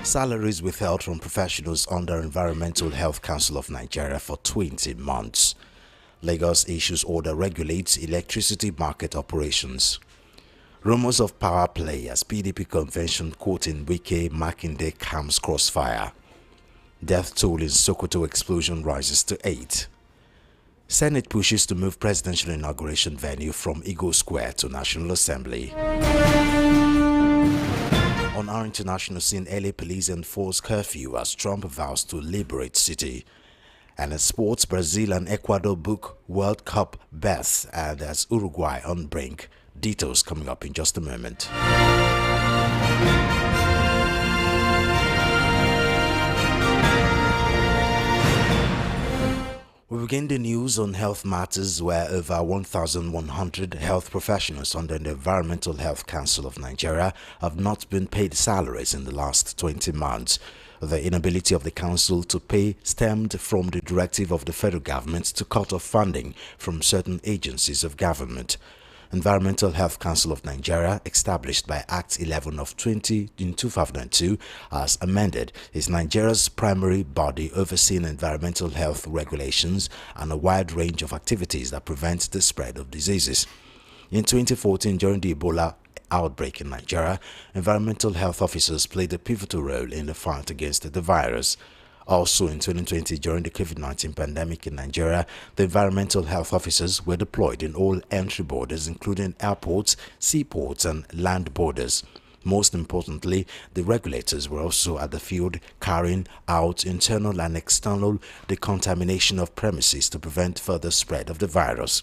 Salaries withheld from professionals under Environmental Health Council of Nigeria for 20 months. Lagos issues order regulates electricity market operations. Rumors of power play as PDP convention quoting Wike Makinde comes crossfire. Death toll in Sokoto explosion rises to 8. Senate pushes to move presidential inauguration venue from Eagle Square to National Assembly. On our international scene, LA police enforce curfew as Trump vows to liberate city. And in sports, Brazil and Ecuador book World Cup berths, and as Uruguay on brink. Details coming up in just a moment. We begin the news on health matters where over 1,100 health professionals under the Environmental Health Council of Nigeria have not been paid salaries in the last 20 months. The inability of the council to pay stemmed from the directive of the federal government to cut off funding from certain agencies of government. Environmental Health Council of Nigeria, established by Act 11 of 2002, as amended, is Nigeria's primary body overseeing environmental health regulations and a wide range of activities that prevent the spread of diseases. In 2014, during the Ebola outbreak in Nigeria, environmental health officers played a pivotal role in the fight against the virus. Also in 2020, during the COVID-19 pandemic in Nigeria, the environmental health officers were deployed in all entry borders, including airports, seaports, and land borders. Most importantly, the regulators were also at the field carrying out internal and external decontamination of premises to prevent further spread of the virus.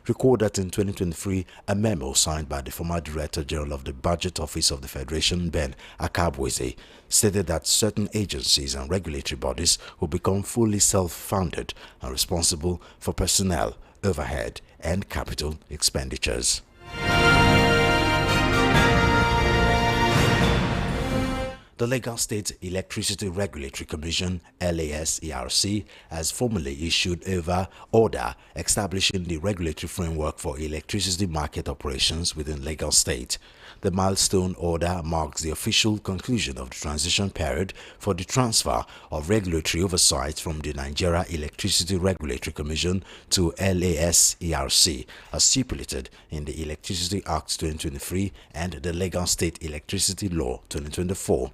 Recall that in 2023, a memo signed by the former Director General of the Budget Office of the Federation, Ben Akabweze, stated that certain agencies and regulatory bodies will become fully self-funded and responsible for personnel, overhead, and capital expenditures. The Lagos State Electricity Regulatory Commission (LASERC) has formally issued an order establishing the regulatory framework for electricity market operations within Lagos State. The milestone order marks the official conclusion of the transition period for the transfer of regulatory oversight from the Nigeria Electricity Regulatory Commission to LASERC, as stipulated in the Electricity Act 2023 and the Lagos State Electricity Law 2024.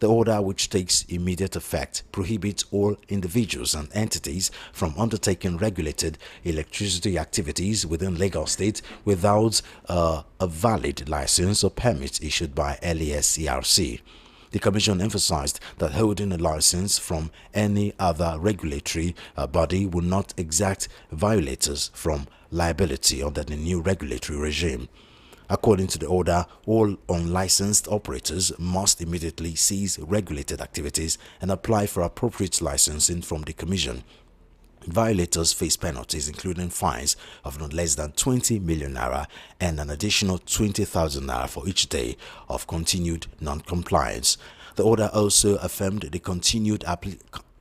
The order, which takes immediate effect, prohibits all individuals and entities from undertaking regulated electricity activities within Lagos State without a valid license or permit issued by LASERC. The Commission emphasized that holding a license from any other regulatory body will not exact violators from liability under the new regulatory regime. According to the order, all unlicensed operators must immediately cease regulated activities and apply for appropriate licensing from the Commission. Violators face penalties including fines of not less than 20 million naira and an additional 20,000 naira for each day of continued non-compliance. The order also affirmed the continued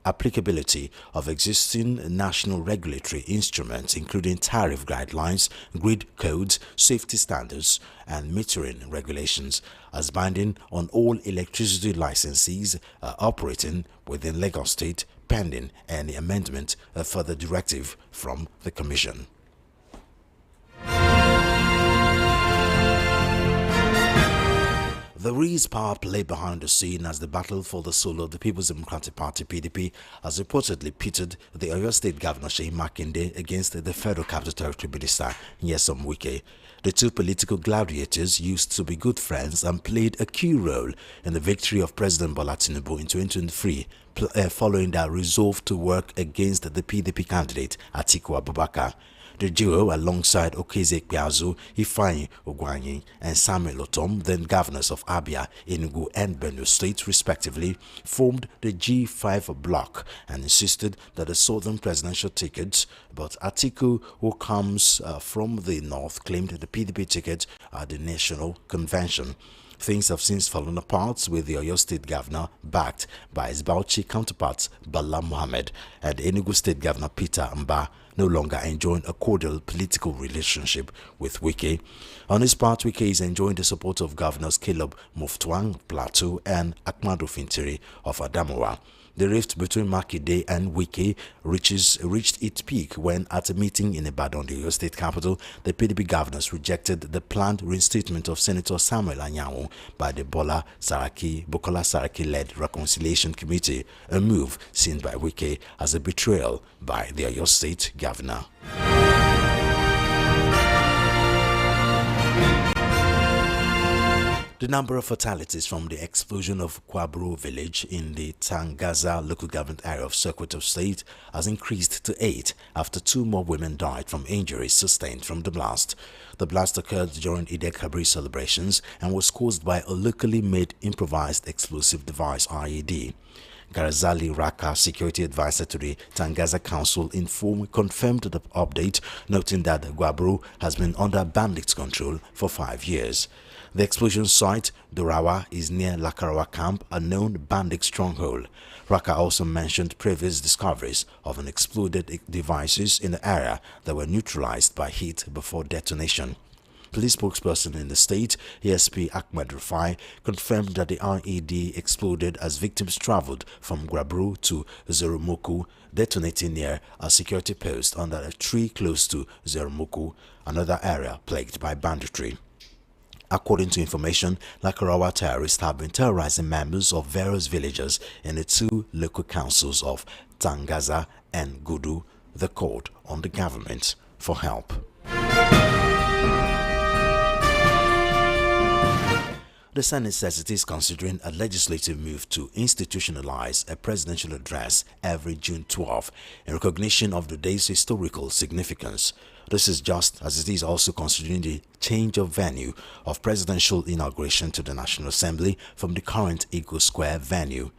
applicability of existing national regulatory instruments including tariff guidelines, grid codes, safety standards, and metering regulations as binding on all electricity licensees operating within Lagos State pending any amendment for the directive from the Commission. There is power play behind the scene as the battle for the soul of the People's Democratic Party (PDP) has reportedly pitted the Oyo State Governor Makinde against the Federal Capital Territory Minister Wike. The two political gladiators used to be good friends and played a key role in the victory of President Bola Tinubu in 2023, following their resolve to work against the PDP candidate Atiku Abubakar. The duo, alongside Okeze Piazu, Ifeanyi Ogwanyi, and Samuel Otom, then governors of Abia, Enugu, and Benue State, respectively, formed the G5 bloc and insisted that the southern presidential tickets, but Atiku, who comes from the north, claimed the PDP ticket at the national convention. Things have since fallen apart, with the Oyo State Governor backed by his Bauchi counterparts Bala Mohammed and Enugu State Governor Peter Mba, no longer enjoying a cordial political relationship with Wike. On his part, Wike is enjoying the support of Governors Caleb Muftuang Plateau and Akmadu Fintiri of Adamawa. The rift between Makinde and Wike reached its peak when, at a meeting in Ibadan, the Oyo State capital, the PDP governors rejected the planned reinstatement of Senator Samuel Anyanwu by the Bukola Saraki-led Reconciliation Committee, a move seen by Wike as a betrayal by the Oyo State governor. The number of fatalities from the explosion of Kwabro village in the Tangaza local government area of Sokoto state has increased to 8 after 2 more women died from injuries sustained from the blast. The blast occurred during Eid al-Kabir celebrations and was caused by a locally made improvised explosive device IED. Garazali Raka, security advisor to the Tangaza Council, confirmed the update, noting that Gwabro has been under bandits' control for 5 years. The explosion site, Dorawa, is near Lakarawa camp, a known bandit stronghold. Raka also mentioned previous discoveries of unexploded devices in the area that were neutralized by heat before detonation. Police spokesperson in the state, ASP Ahmed Rufai, confirmed that the IED exploded as victims traveled from Gwabro to Zerumoku, detonating near a security post under a tree close to Zerumoku, another area plagued by banditry. According to information, Lakarawa terrorists have been terrorizing members of various villages in the 2 local councils of Tangaza and Gudu. The called on the government for help. The Senate says it is considering a legislative move to institutionalize a presidential address every June 12 in recognition of the day's historical significance. This is just as it is also considering the change of venue of presidential inauguration to the National Assembly from the current Eagle Square venue.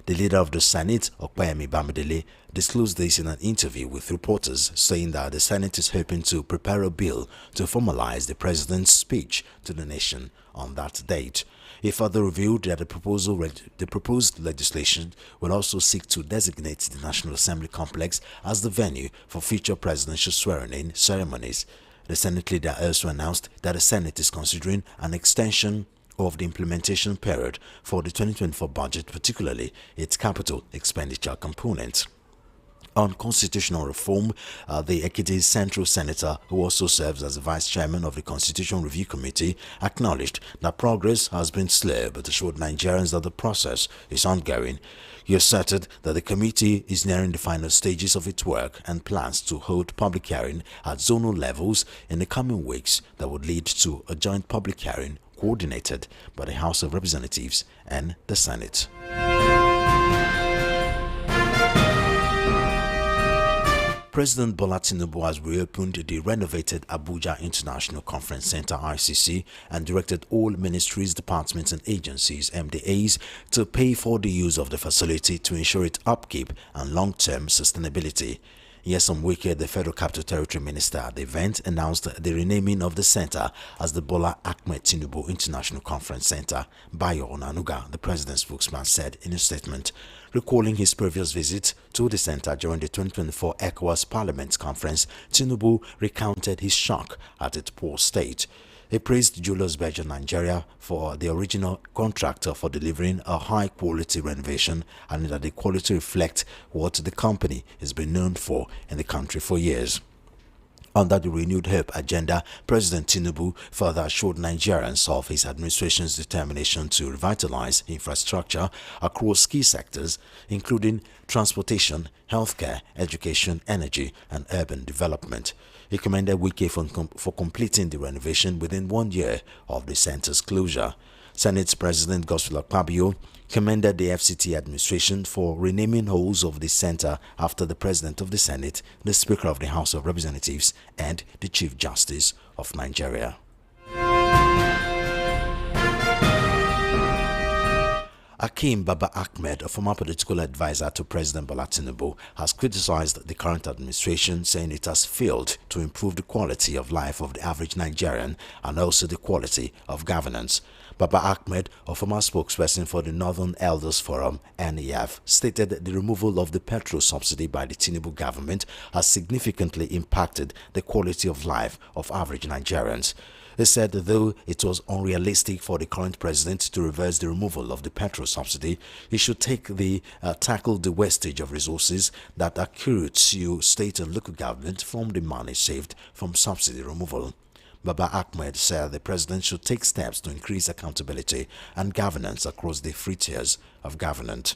The leader of the Senate, Okpeyemi Bamidele, disclosed this in an interview with reporters, saying that the Senate is hoping to prepare a bill to formalize the president's speech to the nation on that date. He further revealed that the proposed legislation will also seek to designate the National Assembly complex as the venue for future presidential swearing-in ceremonies. The Senate leader also announced that the Senate is considering an extension of the implementation period for the 2024 budget, particularly its capital expenditure component. On constitutional reform, the Ekiti Central Senator, who also serves as the Vice Chairman of the Constitution Review Committee, acknowledged that progress has been slow but assured Nigerians that the process is ongoing. He asserted that the committee is nearing the final stages of its work and plans to hold public hearing at zonal levels in the coming weeks that would lead to a joint public hearing coordinated by the House of Representatives and the Senate. President Bola Tinubu has reopened the renovated Abuja International Conference Center (ICC) and directed all ministries, departments and agencies (MDAs) to pay for the use of the facility to ensure its upkeep and long-term sustainability. Nyesom Wike, the Federal Capital Territory Minister at the event, announced the renaming of the center as the Bola Ahmed Tinubu International Conference Center. Bayo Onanuga, the president's spokesman, said in a statement, recalling his previous visit to the center during the 2024 ECOWAS Parliament Conference. Tinubu recounted his shock at its poor state. He praised Julius Berger Nigeria for the original contractor for delivering a high-quality renovation and that the quality reflects what the company has been known for in the country for years. Under the Renewed Hope agenda, President Tinubu further assured Nigerians of his administration's determination to revitalize infrastructure across key sectors, including transportation, healthcare, education, energy, and urban development. He commended Wike for completing the renovation within 1 year of the center's closure. Senate President Godswill Akpabio commended the FCT administration for renaming halls of the center after the President of the Senate, the Speaker of the House of Representatives, and the Chief Justice of Nigeria. Akim Baba Ahmed, a former political advisor to President Bola Tinubu, has criticized the current administration, saying it has failed to improve the quality of life of the average Nigerian and also the quality of governance. Baba Ahmed, a former spokesperson for the Northern Elders Forum, NEF, stated that the removal of the petrol subsidy by the Tinubu government has significantly impacted the quality of life of average Nigerians. He said that though it was unrealistic for the current president to reverse the removal of the petrol subsidy, he should tackle the wastage of resources that accrue to state and local government from the money saved from subsidy removal. Baba Ahmed said the president should take steps to increase accountability and governance across the three tiers of government.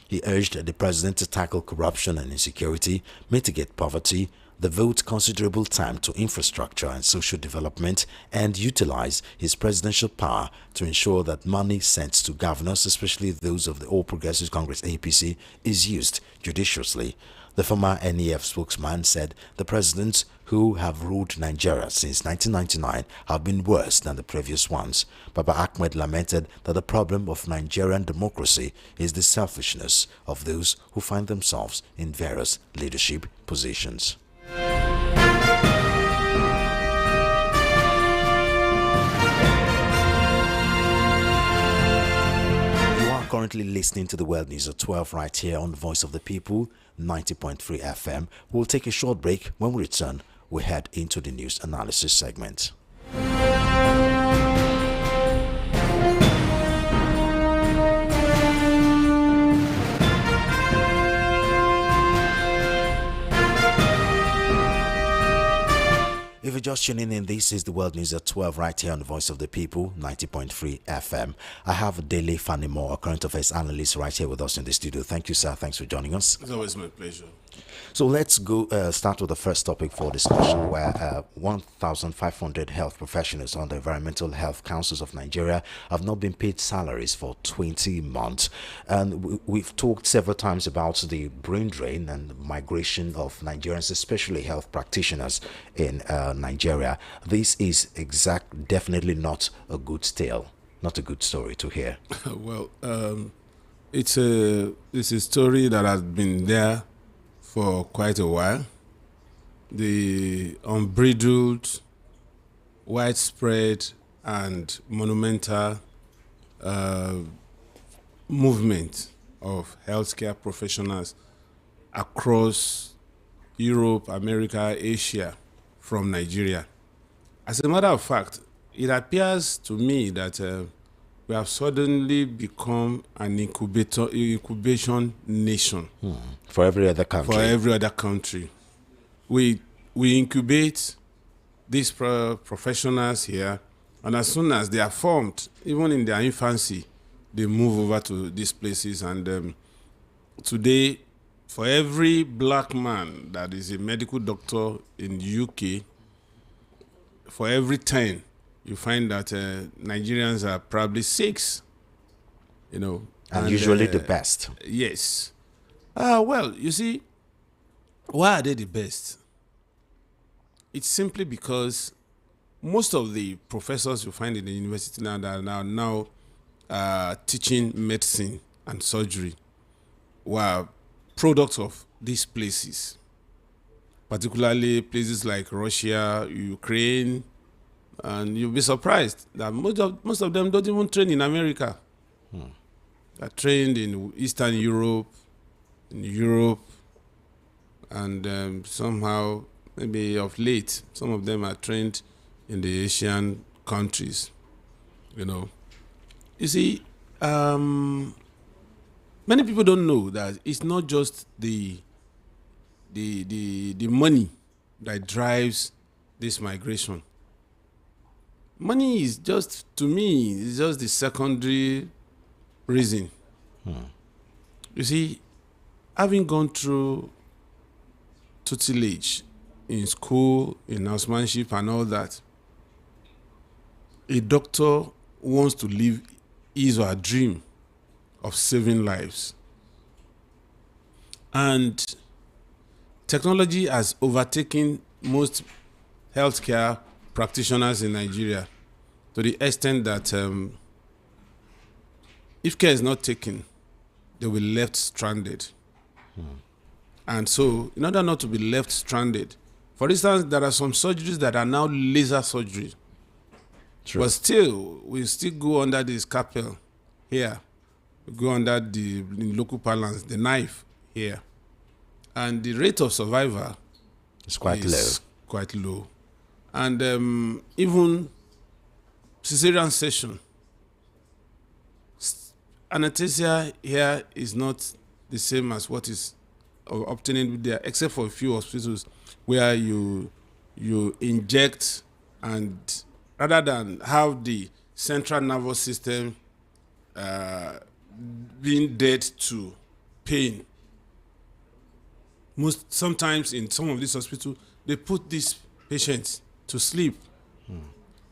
He urged the president to tackle corruption and insecurity, mitigate poverty, devote considerable time to infrastructure and social development, and utilize his presidential power to ensure that money sent to governors, especially those of the All Progressives Congress APC, is used judiciously. The former NEF spokesman said the presidents who have ruled Nigeria since 1999 have been worse than the previous ones. Baba Ahmed lamented that the problem of Nigerian democracy is the selfishness of those who find themselves in various leadership positions. Currently listening to the World News at 12 right here on the Voice of the People, 90.3 FM. We'll take a short break. When we return, we head into the news analysis segment. If you're just tuning in, this is the World News at 12 right here on the Voice of the People, 90.3 FM. I have Dele Fanimo, a current affairs analyst, right here with us in the studio. Thank you, sir. Thanks for joining us. It's always my pleasure. So let's go start with the first topic for discussion, where 1,500 health professionals on the Environmental Health Councils of Nigeria have not been paid salaries for 20 months. And we've talked several times about the brain drain and migration of Nigerians, especially health practitioners in Nigeria. This is definitely not a good tale, not a good story to hear. Well, it's a story that has been there for quite a while. The unbridled, widespread, and monumental movement of healthcare professionals across Europe, America, Asia from Nigeria. As a matter of fact, it appears to me that we have suddenly become an incubation nation. For every other country. For every other country. We incubate these professionals here, and as soon as they are formed, even in their infancy, they move over to these places. And today, for every black man that is a medical doctor in the UK, for every 10, you find that Nigerians are probably 6, and usually the best. Yes. Well, you see, why are they the best? It's simply because most of the professors you find in the university now that are now teaching medicine and surgery were products of these places, particularly places like Russia, Ukraine, and you'll be surprised that most of them don't even train in America. They're trained in Eastern Europe, and somehow, maybe of late, some of them are trained in the Asian countries. You see, many people don't know that it's not just the money that drives this migration. Money is just, to me, is just the secondary reason. You see, having gone through tutelage in school, in housemanship and all that, a doctor wants to live his or her dream of saving lives. And technology has overtaken most healthcare practitioners in Nigeria to the extent that if care is not taken, they will be left stranded. And so, in order not to be left stranded, for instance, there are some surgeries that are now laser surgery. True. But still, we still go under the scalpel here. We go under the, in local parlance, the knife here. And the rate of survival It's quite is low. quite low. And even cesarean section, anesthesia here is not the same as what is obtained there, except for a few hospitals where you inject, and rather than have the central nervous system being dead to pain. Sometimes in some of these hospitals, they put these patients to sleep.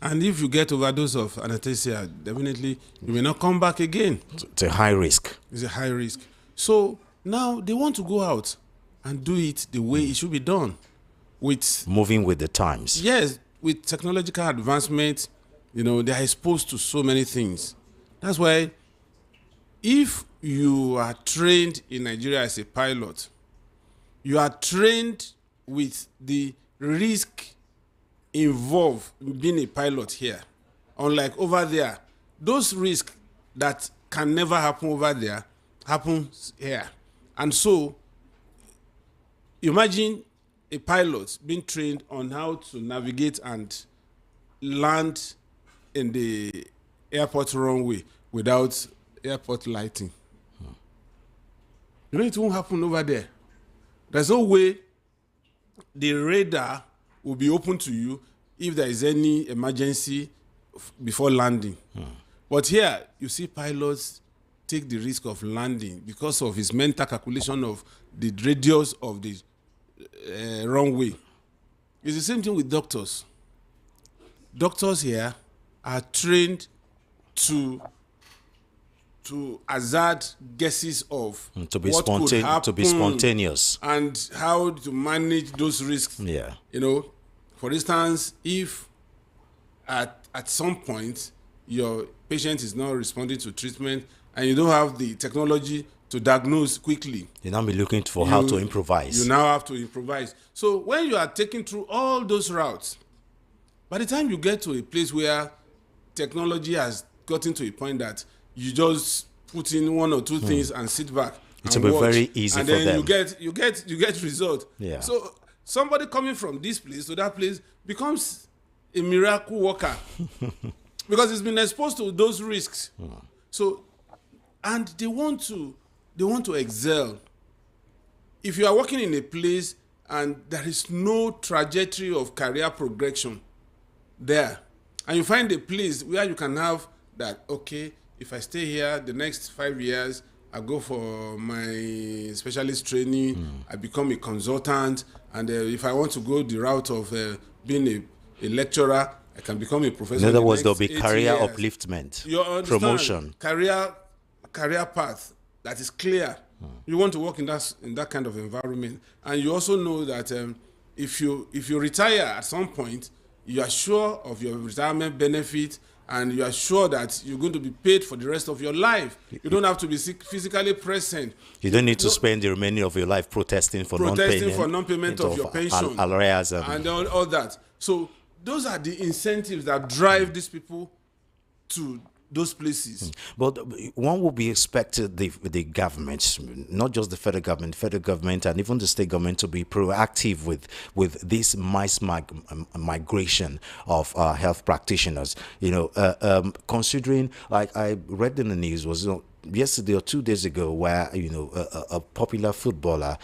And if you get overdose of anesthesia, definitely you may not come back again. It's a high risk. It's a high risk. So now they want to go out and do it the way it should be done. With Moving with the times. yes, with technological advancement, they are exposed to so many things. That's why if you are trained in Nigeria as a pilot, you are trained with the risk involved in being a pilot here. Unlike over there, those risks that can never happen over there happens here. And so, imagine a pilot being trained on how to navigate and land in the airport runway without airport lighting. It won't happen over there. There's no way the radar will be open to you if there is any emergency before landing. But here, you see pilots take the risk of landing because of his mental calculation of the radius of the runway. It's the same thing with doctors. Doctors here are trained to hazard guesses of To be what could happen, to be spontaneous. and how to manage those risks. Yeah. For instance, if at some point your patient is not responding to treatment and you don't have the technology to diagnose quickly, You now be looking for how to improvise. you now have to improvise. So when you are taking through all those routes, by the time you get to a place where technology has gotten to a point that you just put in one or two things and sit back, It and will be watch, very easy and for then them. you get result. Yeah. So somebody coming from this place to that place becomes a miracle worker because it's been exposed to those risks. So, and they want to excel. If you are working in a place and there is no trajectory of career progression there, and you find a place where you can have that, okay, if I stay here the next 5 years, I go for my specialist training, I become a consultant, and if I want to go the route of being a lecturer, I can become a professor. In other the words, there'll next be 8 career years. upliftment, You understand? promotion. Career path that is clear. You want to work in that kind of environment, and you also know that if you retire at some point, you are sure of your retirement benefit, and you are sure that you're going to be paid for the rest of your life. You don't have to be physically present. You don't need to spend the remaining of your life protesting for non-payment of your pension arrears and all that. So those are the incentives that drive these people to those places. But one would be expected the government, not just the federal government and even the state government, to be proactive with this mass migration of health practitioners. Considering, like I read in the news, was yesterday or 2 days ago, where a popular footballer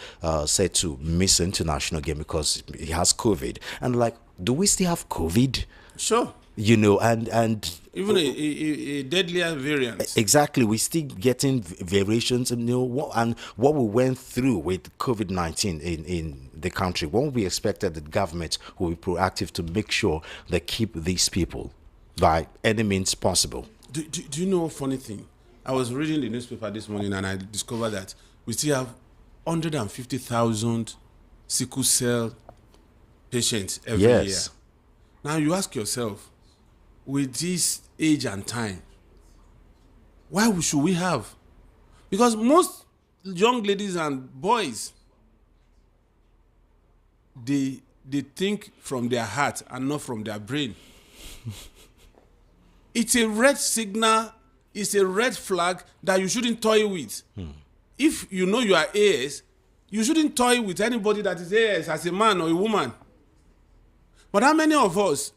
said to miss an international game because he has COVID, and like, do we still have COVID? Sure. And even a deadlier variant. Exactly, we're still getting variations, and what we went through with COVID-19 in the country. What we expected the government will be proactive to make sure they keep these people by any means possible. Do you know a funny thing? I was reading the newspaper this morning and I discovered that we still have 150,000 sickle cell patients every year. Now you ask yourself, with this age and time, why should we have? Because most young ladies and boys, they think from their heart and not from their brain. it's a red signal, it's a red flag that you shouldn't toy with. If you know you are AS, you shouldn't toy with anybody that is AS as a man or a woman. But how many of us,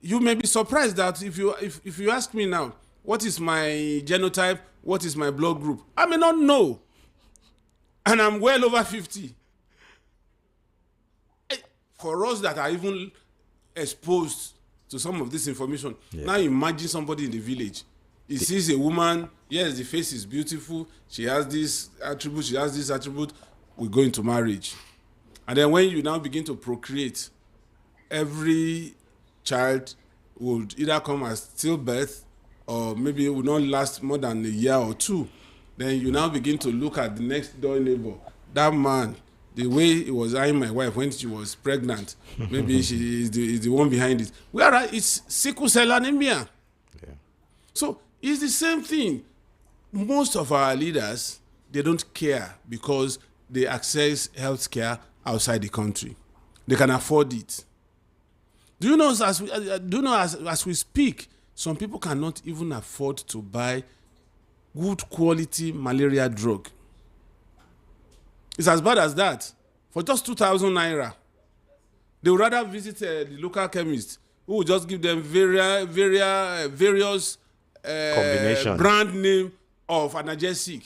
you may be surprised that if you ask me now, what is my genotype, what is my blood group, I may not know. And I'm well over 50. For us that are even exposed to some of this information, now imagine somebody in the village. He sees a woman, yes, the face is beautiful, she has this attribute, she has this attribute, we go into marriage. And then when you now begin to procreate, every child would either come as stillbirth or maybe it will not last more than a year or two. Then you now begin to look at the next door neighbor. That man, the way he was eyeing my wife when she was pregnant, maybe she is the one behind it. Whereas it's sickle cell anemia. Yeah. So it's the same thing. Most of our leaders, they don't care because they access health care outside the country. They can afford it. Do you know, as we speak, some people cannot even afford to buy good quality malaria drug. It's as bad as that. For just 2,000 naira, they would rather visit the local chemist who will just give them various brand name of analgesic.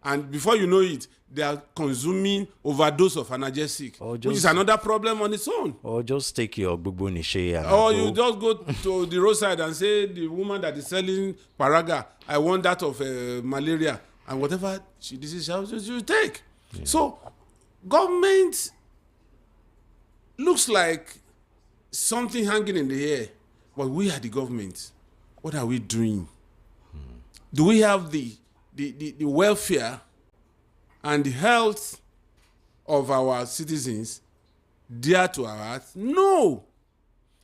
And before you know it, they are consuming overdose of analgesic, which is another problem on its own. Or just take your bubu nishe and you just go to the roadside and say, the woman that is selling paraga, I want that of malaria, and whatever this is, you take. Yeah. So, government looks like something hanging in the air, but we are the government. What are we doing? Do we have the welfare and the health of our citizens dear to our hearts? No.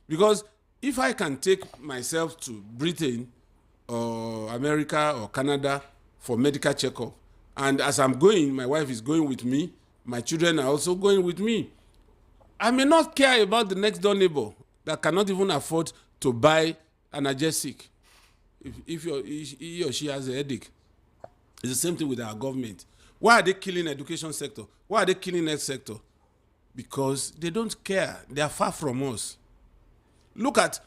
Because if I can take myself to Britain or America or Canada for medical checkup, and as I'm going, my wife is going with me, my children are also going with me, I may not care about the next door neighbor that cannot even afford to buy analgesic if he or she has a headache. It's the same thing with our government. Why are they killing education sector? Why are they killing health sector? Because they don't care. They are far from us. Look at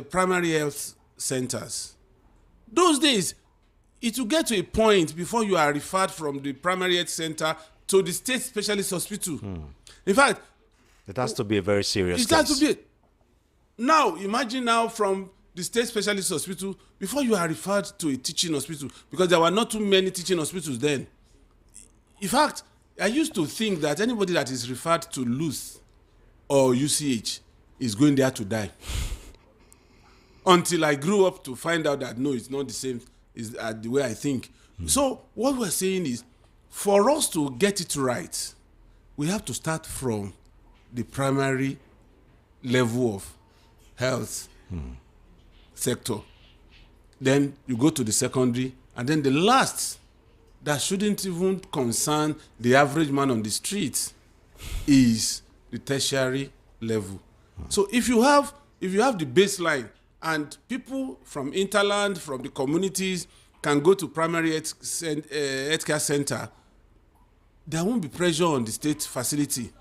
primary health centers. Those days, it will get to a point before you are referred from the primary health center to the state specialist hospital. In fact, it has to be a very serious case. It has to be. Now, imagine now from the state specialist hospital, before you are referred to a teaching hospital, because there were not too many teaching hospitals then. In fact, I used to think that anybody that is referred to LUTH or UCH is going there to die. Until I grew up to find out that no, it's not the same is the way I think. So what we're saying is, for us to get it right, we have to start from the primary level of health sector. Then you go to the secondary, and then the last that shouldn't even concern the average man on the street is the tertiary level. So if you have the baseline, and people from interland, from the communities, can go to primary healthcare center, there won't be pressure on the state facility.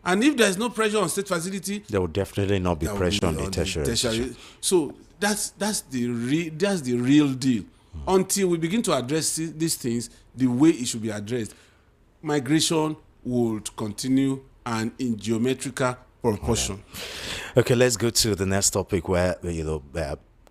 And if there's no pressure on state facility, there will definitely not be pressure on the tertiary. So that's the real deal. Until we begin to address these things the way it should be addressed, migration would continue and in geometrical proportion. Okay, let's go to the next topic where,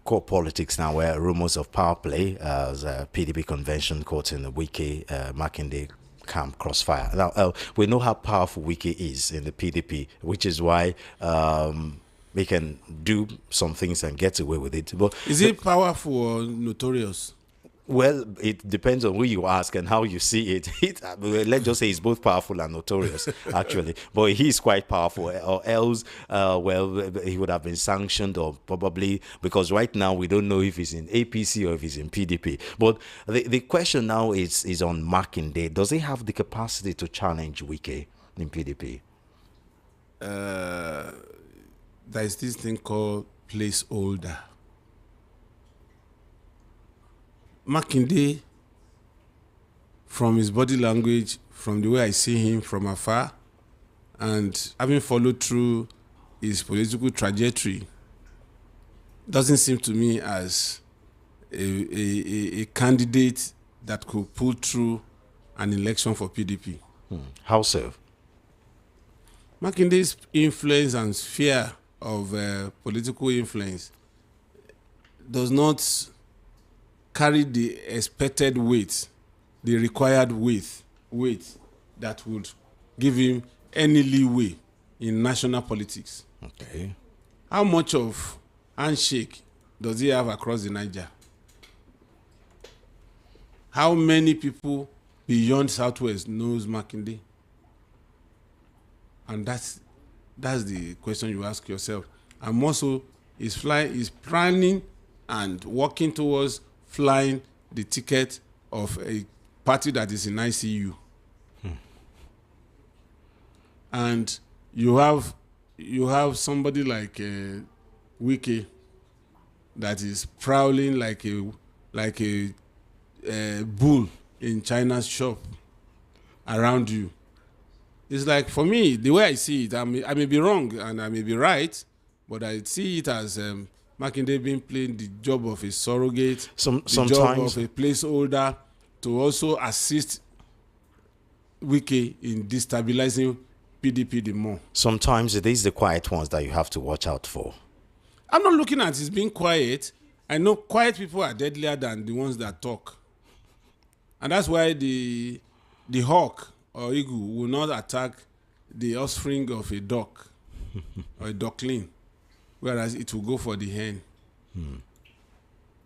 core politics now, where rumors of power play as a PDP convention caught in the Wike, Makinde camp crossfire. Now, we know how powerful Wike is in the PDP, which is why we can do some things and get away with it. But is it powerful or notorious? Well, it depends on who you ask and how you see it. Let's just say it's both powerful and notorious, actually. But he's quite powerful, or else, he would have been sanctioned, or probably, because right now we don't know if he's in APC or if he's in PDP. But the question now is on Makinde. Does he have the capacity to challenge Wike in PDP? There is this thing called placeholder. Makinde, from his body language, from the way I see him from afar, and having followed through his political trajectory, doesn't seem to me as a candidate that could pull through an election for PDP. How so? Makinde's influence and sphere of political influence does not carry the expected weight, the required weight that would give him any leeway in national politics. Okay. How much of handshake does he have across the Niger? How many people beyond Southwest knows Makinde? And that's the question you ask yourself. And also, is planning and working towards flying the ticket of a party that is in ICU. And you have somebody like Wike that is prowling like a bull in China's shop around you. It's like, for me, the way I see it, I may be wrong and I may be right, but I see it as Makinde being playing the job of a surrogate, Sometimes, the job of a placeholder to also assist Wike in destabilizing PDP the more. sometimes it is the quiet ones that you have to watch out for. I'm not looking at his being quiet. I know quiet people are deadlier than the ones that talk. And that's why the hawk or eagle will not attack the offspring of a duck or a duckling, whereas it will go for the hen.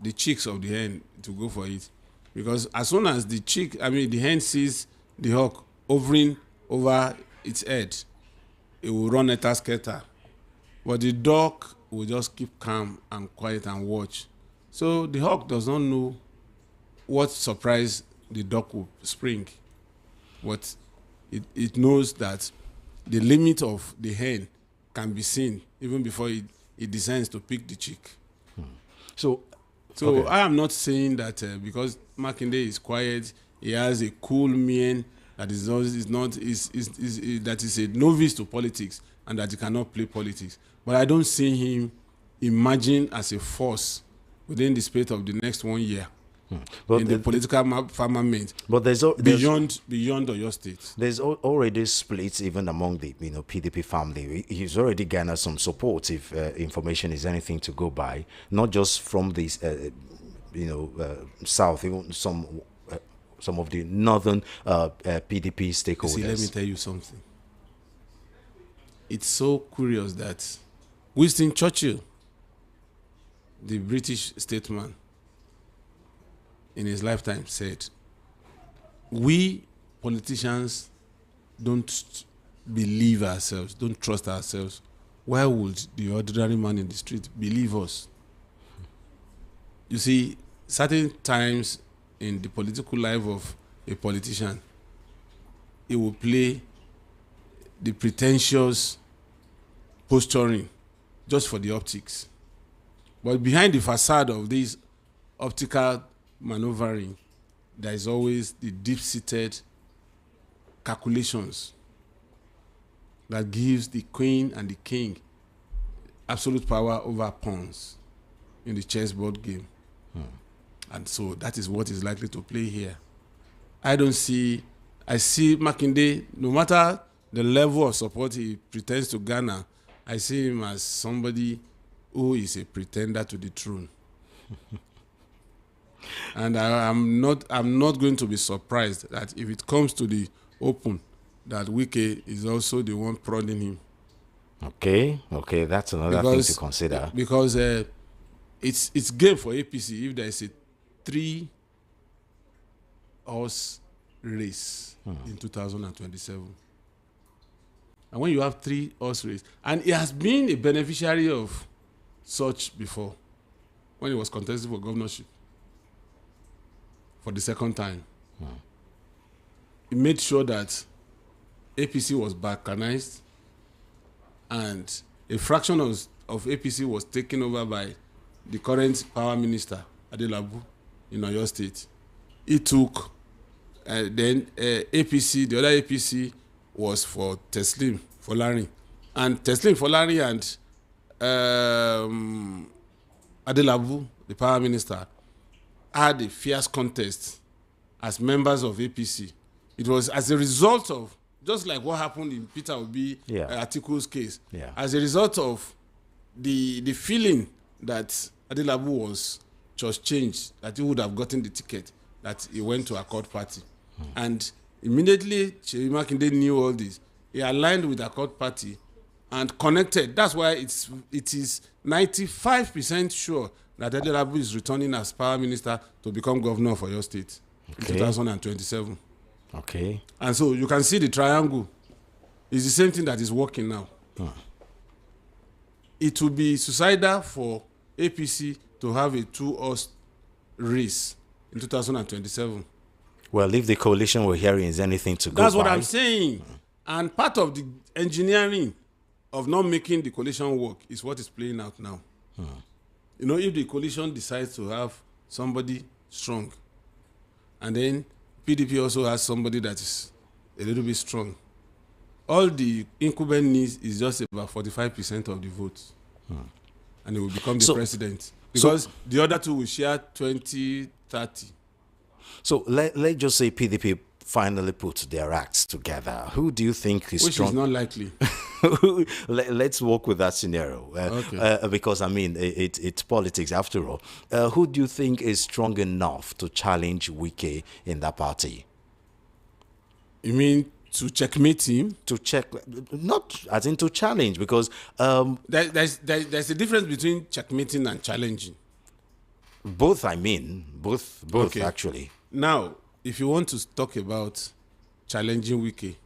The chicks of the hen, it will go for it. Because as soon as the hen sees the hawk hovering over its head, it will run scatter. But the duck will just keep calm and quiet and watch. So the hawk does not know what surprise the duck will spring. But it knows that the limit of the hen can be seen even before it descends to pick the chick. So So I am not saying that because Makinde is quiet, he has a cool mien that is a novice to politics and that he cannot play politics. But I don't see him emerging as a force within the space of the next 1 year in the political firmament. But beyond Oyo State. There's already splits even among the PDP family. He's already garnered some support, if information is anything to go by, not just from this south, even some of the northern PDP stakeholders. See, let me tell you something. It's so curious that Winston Churchill, the British statesman, in his lifetime said, we politicians don't believe ourselves, don't trust ourselves. Why would the ordinary man in the street believe us? You see, certain times in the political life of a politician, he will play the pretentious posturing just for the optics. But behind the facade of this optical maneuvering, there is always the deep-seated calculations that gives the queen and the king absolute power over pawns in the chessboard game. And so that is what is likely to play here. I see Makinde, no matter the level of support he pretends to garner, I see him as somebody who is a pretender to the throne. And I'm not going to be surprised that if it comes to the open, that Wike is also the one prodding him. Okay, that's another thing to consider. Because it's game for APC if there is a 3-horse race in 2027. And when you have 3-horse race, and he has been a beneficiary of such before, when he was contesting for governorship for the second time. He made sure that APC was balkanized, and a fraction of APC was taken over by the current power minister, Adelabu, in Oyo State. He took, then APC, the other APC was for Teslim Folarin. And Teslim Folarin and Adelabu, the power minister, had a fierce contest as members of APC. It was as a result of, just like what happened in Peter Obi Atiku's case, as a result of the feeling that Adelabu was just changed, that he would have gotten the ticket, that he went to Accord Party. And immediately, Makinde knew all this. He aligned with Accord Party and connected. That's why it is 95% sure that Adelabu is returning as power minister to become governor for your state in 2027. Okay. And so you can see the triangle. It's the same thing that is working now. It will be suicidal for APC to have a two-horse race in 2027. Well, if the coalition we're hearing is anything to go by. That's what I'm saying. And part of the engineering of not making the coalition work is what is playing out now. You know, if the coalition decides to have somebody strong, and then PDP also has somebody that is a little bit strong, all the incumbent needs is just about 45% of the votes. And he will become the president. Because the other two will share 20, 30. So let's just say PDP finally put their acts together. Who do you think is strong? Which is not likely. Let's work with that scenario. Because, I mean, it's politics after all. Who do you think is strong enough to challenge Wike in that party? You mean to checkmate him? To check, not as in to challenge, because... there's a difference between checkmating and challenging. Both, I mean. Both actually. Now, if you want to talk about challenging Wike,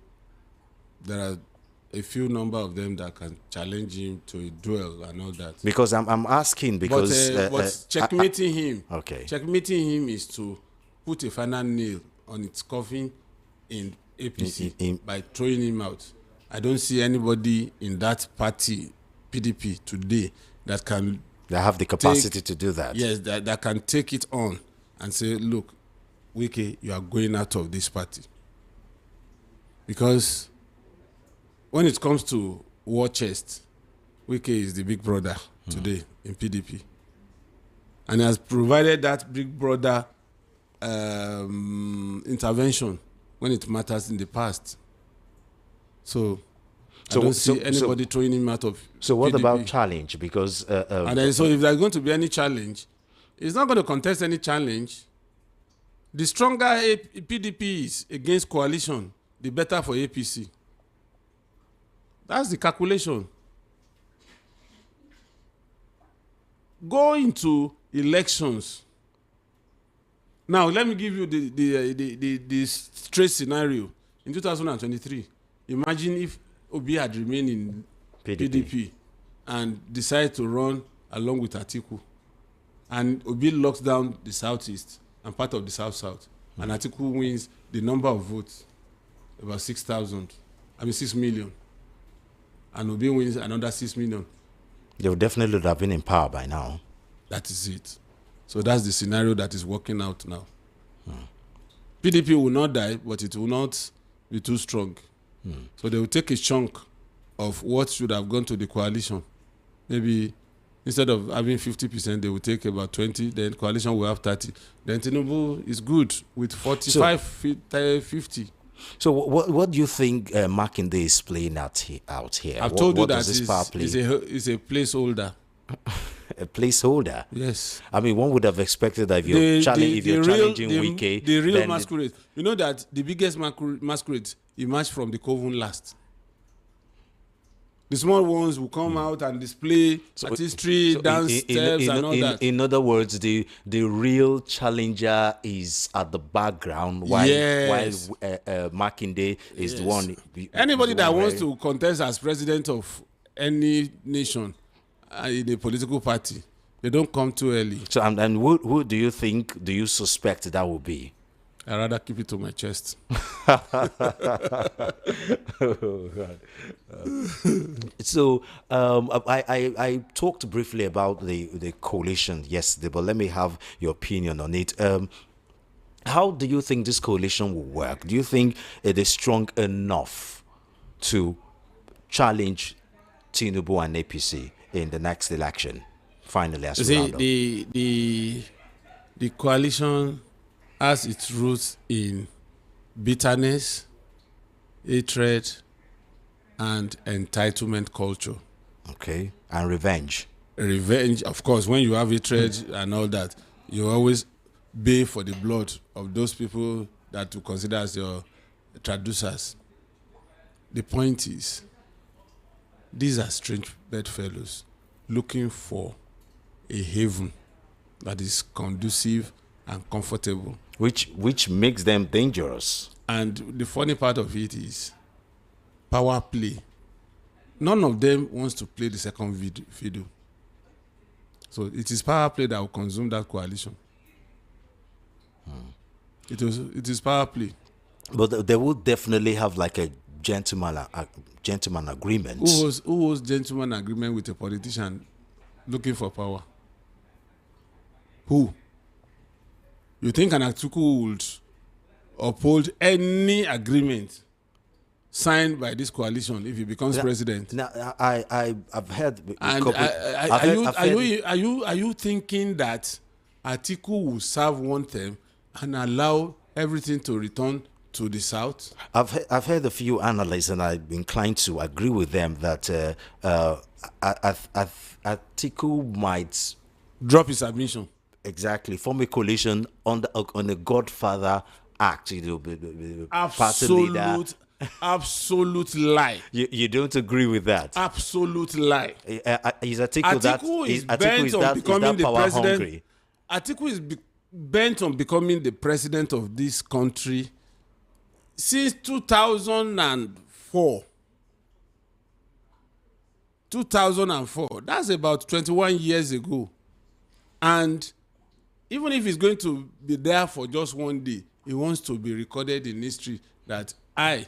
there are a few number of them that can challenge him to a duel and all that. Because I'm asking because... But checkmating him. Okay. Checkmating him is to put a final nail on its coffin in APC by throwing him out. I don't see anybody in that party, PDP, today that can... They have the capacity to do that. Yes, that can take it on and say, look, Wike, you are going out of this party. Because when it comes to war chest, Wike is the big brother today in PDP. And has provided that big brother intervention when it matters in the past. So I don't see anybody throwing him out of So what PDP. about challenge? Because... and then, so if there's going to be any challenge, he's not going to contest any challenge. The stronger PDP is against coalition, the better for APC. That's the calculation. Go into elections. Now, let me give you the straight scenario. In 2023, imagine if Obi had remained in PDP and decided to run along with Atiku, and Obi locks down the southeast and part of the south-south, and Atiku wins the number of votes, about 6 million, and Obi wins another 6 million. They would definitely have been in power by now. That is it. So that's the scenario that is working out now. PDP will not die, but it will not be too strong. So they will take a chunk of what should have gone to the coalition. Maybe instead of having 50%, they will take about 20, then coalition will have 30. Then Tinubu is good with 45, 50. So what do you think Makinde is playing out here? I've told you that it's a placeholder. A placeholder? Yes. I mean, one would have expected that if you're challenging Wike... The real masquerade. You know that the biggest masquerade emerged from the coven last. The small ones will come out and display artistry, dance steps, and all that. In other words, the real challenger is at the background, while Makinde is the one. Anybody that wants to contest as president of any nation in a political party, they don't come too early. So, and who do you suspect that will be? I'd rather keep it to my chest. So I talked briefly about the coalition yesterday, but let me have your opinion on it. How do you think this coalition will work? Do you think it is strong enough to challenge Tinubu and APC in the next election? Finally, as You we see, round up. the coalition has its roots in bitterness, hatred, and entitlement culture. Okay, and revenge. Revenge, of course, when you have hatred and all that, you always bay for the blood of those people that you consider as your traducers. The point is, these are strange bedfellows looking for a haven that is conducive and comfortable. Which makes them dangerous. And the funny part of it is power play. None of them wants to play the second fiddle. So it is power play that will consume that coalition. It is power play. But they will definitely have like a gentleman agreement. Who was gentleman agreement with a politician looking for power? Who? You think an Atiku would uphold any agreement signed by this coalition if he becomes president? Now, I've heard. And are you thinking that Atiku will serve one term and allow everything to return to the south? I've heard a few analysts, and I'm inclined to agree with them that Atiku might Drop his admission. exactly form a coalition on a Godfather Act. Party leader. Absolute lie. You don't agree with that? Absolute lie. Is Atiku is bent on becoming the power president. hungry? Atiku is bent on becoming the president of this country since 2004. 2004. That's about 21 years ago. And even if he's going to be there for just one day, he wants to be recorded in history that I,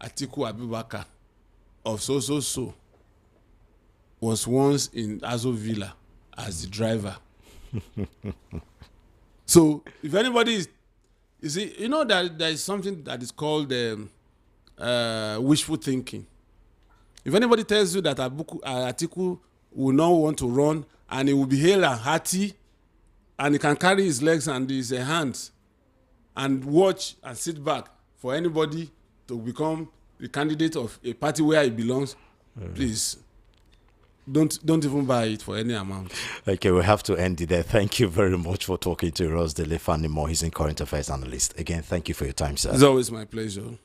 Atiku Abubakar of so, was once in Azo Villa as the driver. So if anybody is, you see, you know that there is something that is called wishful thinking. If anybody tells you that Atiku will not want to run and he will be hale and hearty and he can carry his legs and his hands and watch and sit back for anybody to become the candidate of a party where he belongs, please don't even buy it for any amount. Okay, we have to end it there. Thank you very much for talking to Ross Delefani Moore. He's a current affairs analyst. Again, thank you for your time, sir. It's always my pleasure.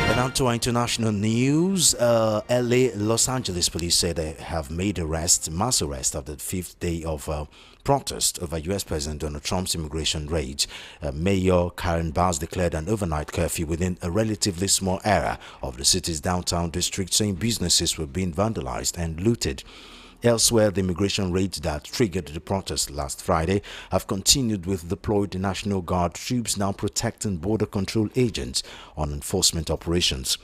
And on to our international news. LA, Los Angeles police said they have made mass arrest of the fifth day of protest over U.S. President Donald Trump's immigration raid. Mayor Karen Bass declared an overnight curfew within a relatively small area of the city's downtown district, saying businesses were being vandalized and looted. Elsewhere, the immigration raids that triggered the protest last Friday have continued, with deployed National Guard troops now protecting border control agents on enforcement operations.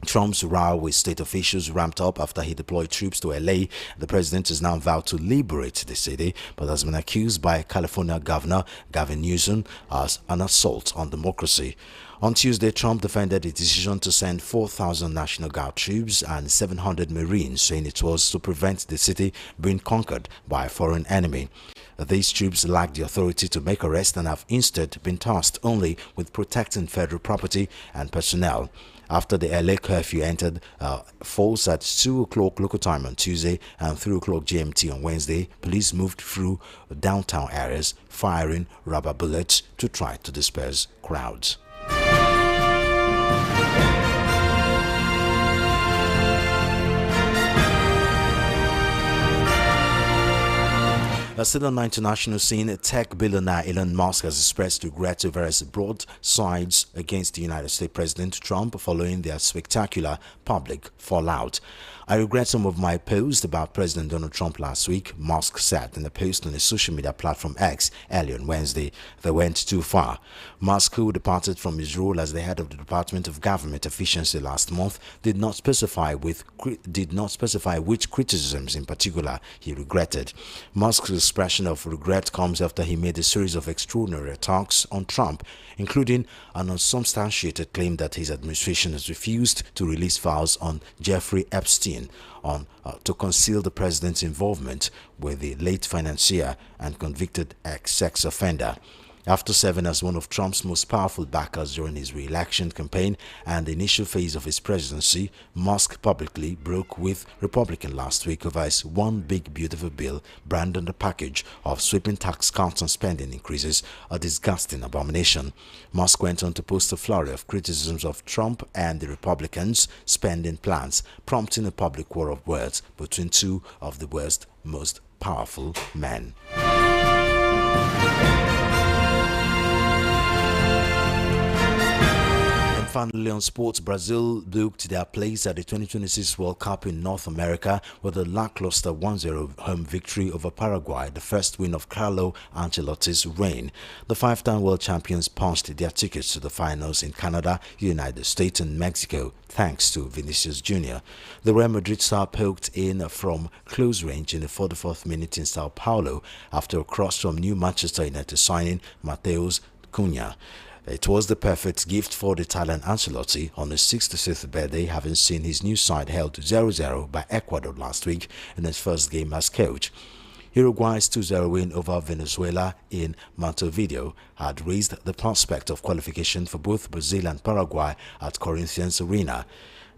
Trump's row with state officials ramped up after he deployed troops to LA. The president has now vowed to liberate the city, but has been accused by California Governor Gavin Newsom as an assault on democracy. On Tuesday, Trump defended the decision to send 4,000 National Guard troops and 700 Marines, saying it was to prevent the city being conquered by a foreign enemy. These troops lack the authority to make arrests and have instead been tasked only with protecting federal property and personnel. After the LA curfew entered force at 2 o'clock local time on Tuesday and 3 o'clock GMT on Wednesday, police moved through downtown areas, firing rubber bullets to try to disperse crowds. Still on the international scene, tech billionaire Elon Musk has expressed regret over his broadsides against the United States President Trump following their spectacular public fallout. "I regret some of my posts about President Donald Trump last week," Musk said in a post on his social media platform X earlier on Wednesday. "They went too far." Musk, who departed from his role as the head of the Department of Government Efficiency last month, did not specify which criticisms in particular he regretted. Musk's expression of regret comes after he made a series of extraordinary attacks on Trump, including an unsubstantiated claim that his administration has refused to release files on Jeffrey Epstein to conceal the president's involvement with the late financier and convicted ex-sex offender. After serving as one of Trump's most powerful backers during his re-election campaign and the initial phase of his presidency, Musk publicly broke with Republicans last week over his One Big Beautiful Bill, branded the package of sweeping tax cuts and spending increases a disgusting abomination. Musk went on to post a flurry of criticisms of Trump and the Republicans' spending plans, prompting a public war of words between two of the world's most powerful men. Finally, on sports, Brazil booked their place at the 2026 World Cup in North America with a lackluster 1-0 home victory over Paraguay, the first win of Carlo Ancelotti's reign. The five-time world champions punched their tickets to the finals in Canada, United States and Mexico, thanks to Vinicius Jr. The Real Madrid star poked in from close range in the 44th minute in Sao Paulo after a cross from new Manchester United signing Matheus Cunha. It was the perfect gift for the Italian Ancelotti on his 66th birthday, having seen his new side held 0-0 by Ecuador last week in his first game as coach. Uruguay's 2-0 win over Venezuela in Montevideo had raised the prospect of qualification for both Brazil and Paraguay at Corinthians Arena.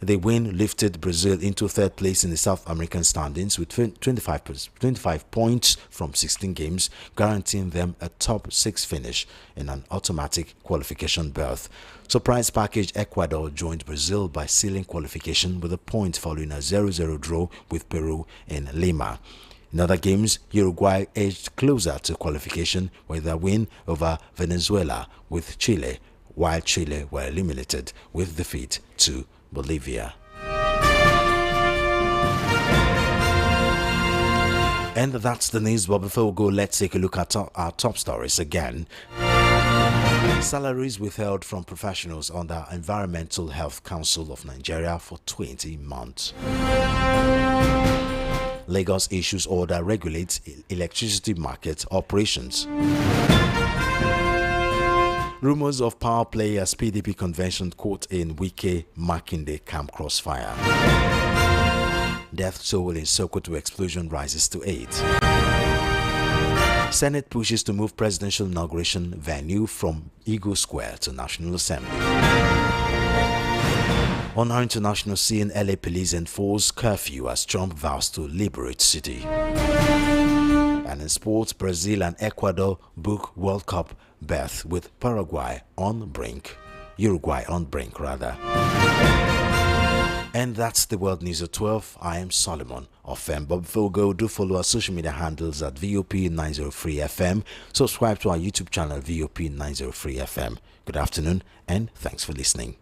The win lifted Brazil into third place in the South American standings with 25 points from 16 games, guaranteeing them a top 6 finish in an automatic qualification berth. Surprise package: Ecuador joined Brazil by sealing qualification with a point following a 0-0 draw with Peru in Lima. In other games, Uruguay edged closer to qualification with a win over Venezuela with Chile, while Chile were eliminated with defeat to Bolivia. And that's the news, but before we go, let's take a look at our top stories again. Salaries withheld from professionals under Environmental Health Council of Nigeria for 20 months. Lagos issues order regulates electricity market operations. Rumors of power play as PDP convention caught in Wike Makinde camp crossfire. Death toll in Sokoto explosion rises to 8. Senate pushes to move presidential inauguration venue from Eagle Square to National Assembly. On our international scene, LA police enforce curfew as Trump vows to liberate city. And in sports, Brazil and Ecuador book World Cup berth with Uruguay on brink. And that's the world news at 12. I am Solomon of FM. But before we go, do follow our social media handles at VOP903FM. Subscribe to our YouTube channel VOP903FM. Good afternoon and thanks for listening.